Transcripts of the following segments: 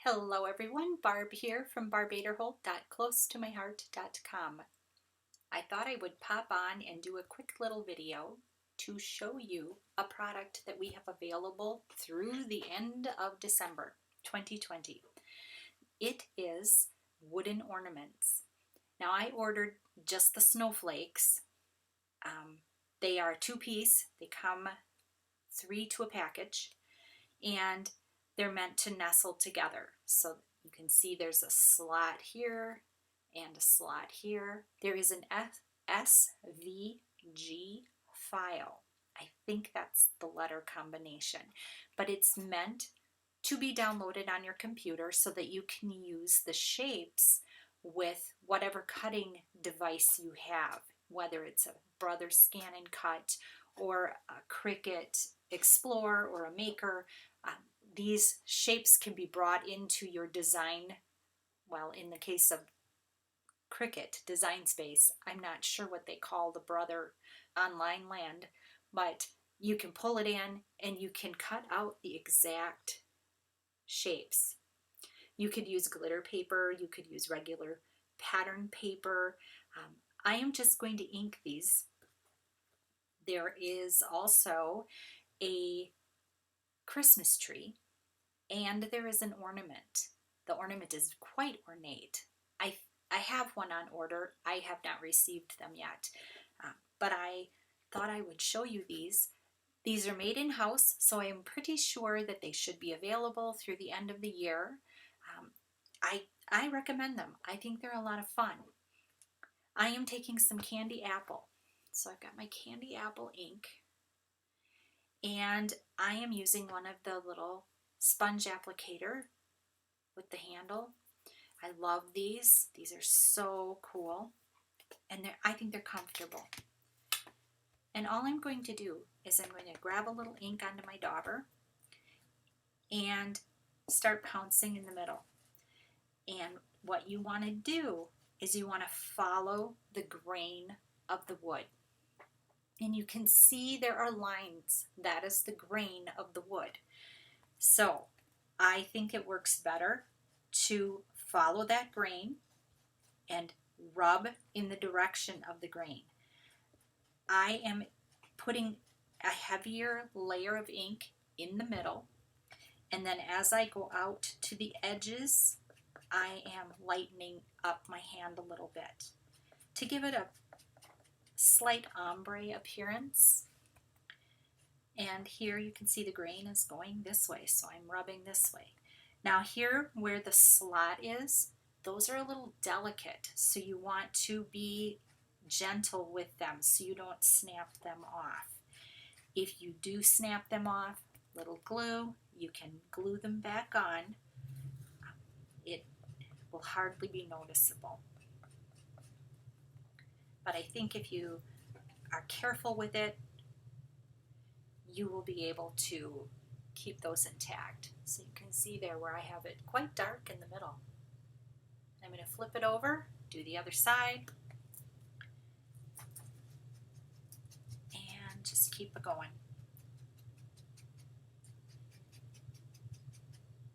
Hello everyone, Barb here from barbaderholt.closetomyheart.com. I thought I would pop on and do a quick little video to show you a product that we have available through the end of December 2020. It is wooden ornaments. Now I ordered just the snowflakes. They are 2-piece, they come 3 to a package, and they're meant to nestle together. So you can see there's a slot here and a slot here. There is an SVG file. I think that's the letter combination, but it's meant to be downloaded on your computer so that you can use the shapes with whatever cutting device you have, whether it's a Brother Scan and Cut or a Cricut Explorer or a Maker. These shapes can be brought into your design, well, in the case of Cricut Design Space, I'm not sure what they call the Brother online land, but you can pull it in and you can cut out the exact shapes. You could use glitter paper, you could use regular pattern paper. I am just going to ink these. There is also a Christmas tree, and there is an ornament. The ornament is quite ornate. I have one on order. I have not received them yet, but I thought I would show you these. These are made in-house, so I am pretty sure that they should be available through the end of the year. I recommend them. I think they're a lot of fun. I am taking some candy apple. So I've got my candy apple ink, and I am using one of the little sponge applicator with the handle. I love these. These are so cool, and I think they're comfortable. And all I'm going to do is I'm going to grab a little ink onto my dauber and start pouncing in the middle. And what you want to do is you want to follow the grain of the wood. And you can see there are lines. That is the grain of the wood. So I think it works better to follow that grain and rub in the direction of the grain. I am putting a heavier layer of ink in the middle, and then as I go out to the edges, I am lightening up my hand a little bit to give it a slight ombre appearance. And here you can see the grain is going this way, so I'm rubbing this way. Now here where the slot is, those are a little delicate, so you want to be gentle with them so you don't snap them off. If you do snap them off, little glue, you can glue them back on. It will hardly be noticeable. But I think if you are careful with it, you will be able to keep those intact. So you can see there where I have it quite dark in the middle. I'm going to flip it over, do the other side, and just keep it going.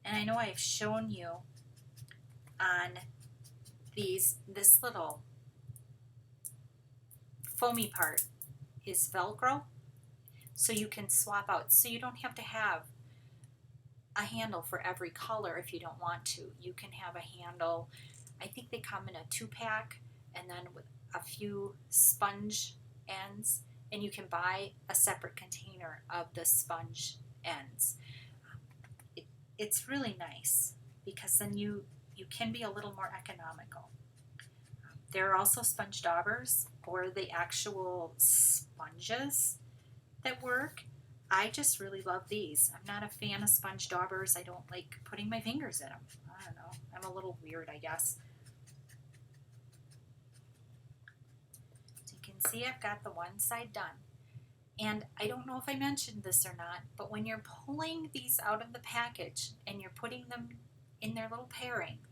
And I know I've shown you on this little foamy part is Velcro, so you can swap out, so you don't have to have a handle for every color if you don't want to. You can have a handle, I think they come in a 2-pack, and then with a few sponge ends, and you can buy a separate container of the sponge ends. It's really nice because then you can be a little more economical. There are also sponge daubers or the actual sponges that work. I just really love these. I'm not a fan of sponge daubers. I don't like putting my fingers in them. I don't know. I'm a little weird, I guess. So you can see I've got the one side done. And I don't know if I mentioned this or not, but when you're pulling these out of the package and you're putting them in their little pairing,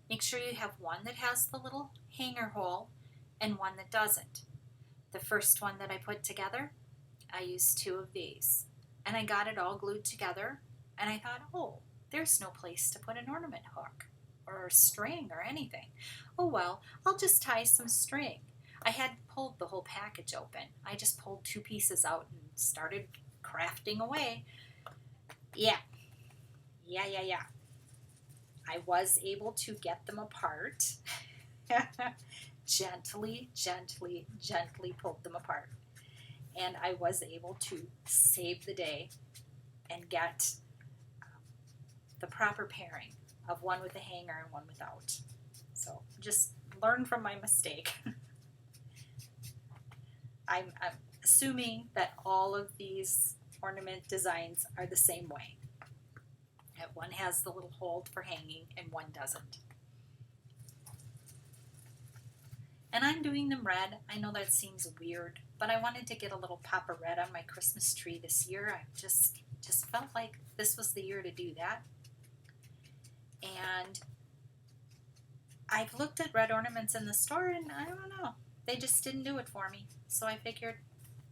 make sure you have one that has the little hanger hole and one that doesn't. The first one that I put together, I used 2 of these. And I got it all glued together, and I thought, oh, There's no place to put an ornament hook or string or anything. Oh well, I'll just tie some string. I hadn't pulled the whole package open. I just pulled 2 pieces out and started crafting away. Yeah, yeah. I was able to get them apart. Gently pulled them apart. And I was able to save the day and get the proper pairing of one with a hanger and one without. So just learn from my mistake. I'm assuming that all of these ornament designs are the same way. That one has the little hold for hanging and one doesn't. And I'm doing them red. I know that seems weird, but I wanted to get a little pop of red on my Christmas tree this year. I just felt like this was the year to do that. And I've looked at red ornaments in the store and I don't know. They just didn't do it for me. So I figured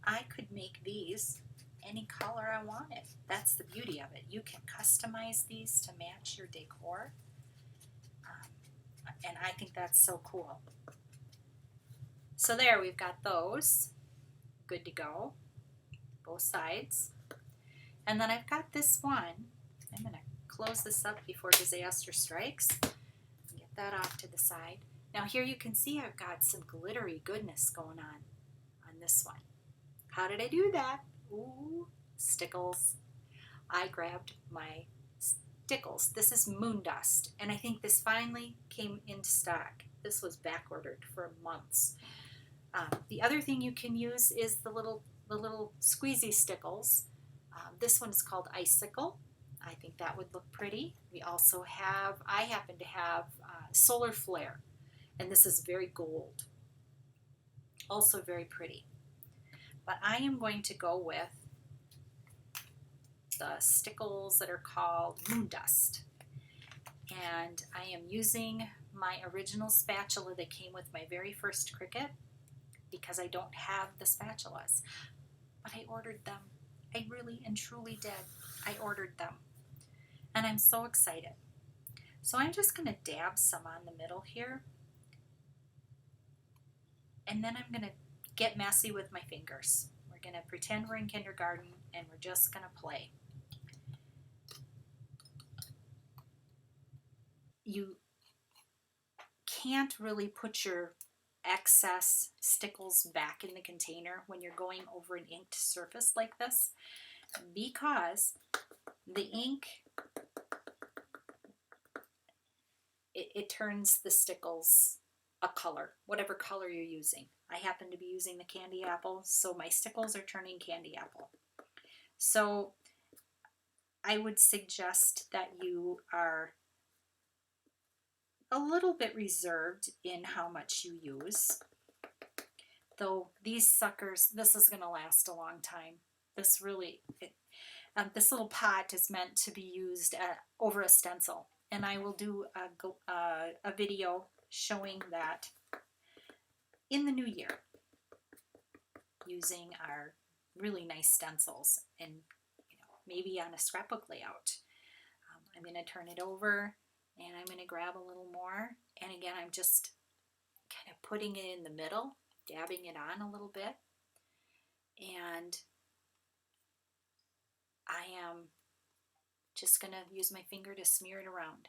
I could make these any color I wanted. That's the beauty of it. You can customize these to match your decor. And I think that's so cool. So there, we've got those. Good to go. Both sides. And then I've got this one. I'm going to close this up before disaster strikes. Get that off to the side. Now here you can see I've got some glittery goodness going on this one. How did I do that? Ooh, Stickles. I grabbed my Stickles. This is moon dust, and I think this finally came into stock. This was back ordered for months. The other thing you can use is the little squeezy Stickles. This one is called Icicle. I think that would look pretty. We also have, I happen to have Solar Flare, and this is very gold. Also very pretty. But I am going to go with the Stickles that are called Moon Dust. And I am using my original spatula that came with my very first Cricut because I don't have the spatulas. But I ordered them. I really and truly did. I ordered them. And I'm so excited. So I'm just going to dab some on the middle here. And then I'm going to get messy with my fingers. We're going to pretend we're in kindergarten and we're just going to play. You can't really put your excess Stickles back in the container when you're going over an inked surface like this because the ink, it turns the Stickles a color, whatever color you're using. I happen to be using the candy apple, so my Stickles are turning candy apple. So I would suggest that you are a little bit reserved in how much you use. Though these suckers, this is going to last a long time. This really, this little pot is meant to be used over a stencil. And I will do a video showing that in the new year using our really nice stencils and maybe on a scrapbook layout. I'm going to turn it over and I'm going to grab a little more. And again, I'm just kind of putting it in the middle, dabbing it on a little bit. And I am just going to use my finger to smear it around.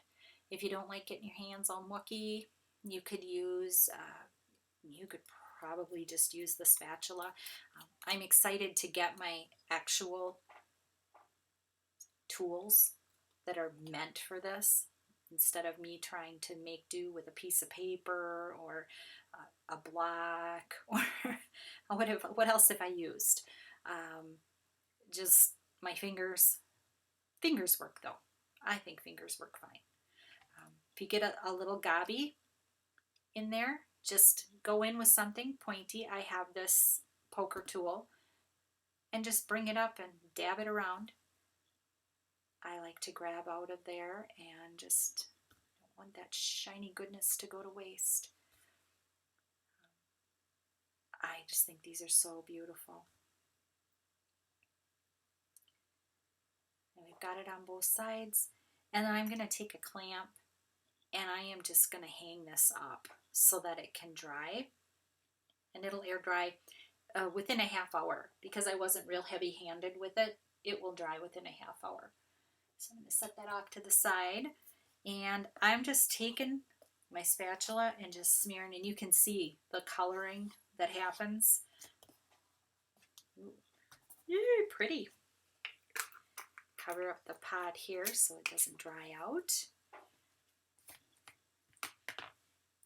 If you don't like getting your hands all mucky, you could use, you could probably just use the spatula. I'm excited to get my actual tools that are meant for this instead of me trying to make do with a piece of paper or a block or what else have I used? Just my fingers. Fingers work though. I think fingers work fine. If you get a little gobby in there, just go in with something pointy. I have this poker tool and just bring it up and dab it around. I like to grab out of there and just don't want that shiny goodness to go to waste. I just think these are so beautiful. And we've got it on both sides. And then I'm going to take a clamp and I am just going to hang this up so that it can dry. And it'll air dry within a half hour. Because I wasn't real heavy handed with it, it will dry within a half hour. So I'm going to set that off to the side. And I'm just taking my spatula and just smearing, and you can see the coloring that happens. Ooh, pretty. Cover up the pot here so it doesn't dry out.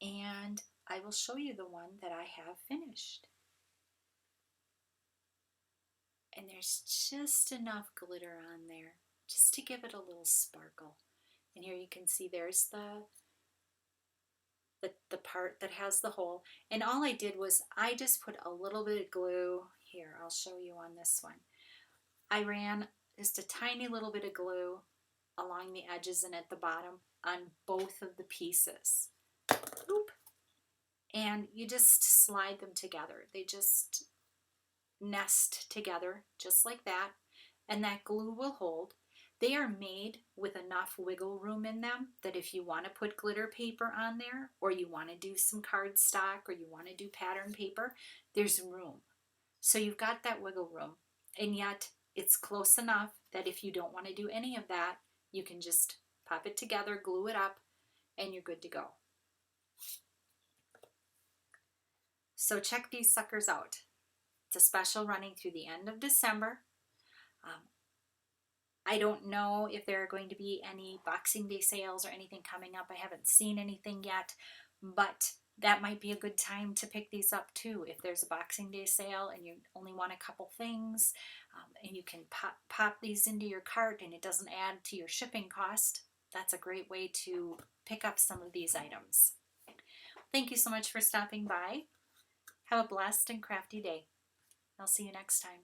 And I will show you the one that I have finished. And there's just enough glitter on there just to give it a little sparkle. And here you can see there's the part that has the hole. And all I did was I just put a little bit of glue. Here, I'll show you on this one. I ran just a tiny little bit of glue along the edges and at the bottom on both of the pieces. Oop. And you just slide them together. They just nest together just like that, and that glue will hold. They are made with enough wiggle room in them that if you want to put glitter paper on there, or you want to do some cardstock, or you want to do pattern paper, there's room. So you've got that wiggle room, and yet it's close enough that if you don't want to do any of that, you can just pop it together, glue it up, and you're good to go. So check these suckers out. It's a special running through the end of December. I don't know if there are going to be any Boxing Day sales or anything coming up. I haven't seen anything yet, but that might be a good time to pick these up too. If there's a Boxing Day sale and you only want a couple things, and you can pop these into your cart and it doesn't add to your shipping cost, that's a great way to pick up some of these items. Thank you so much for stopping by. Have a blessed and crafty day. I'll see you next time.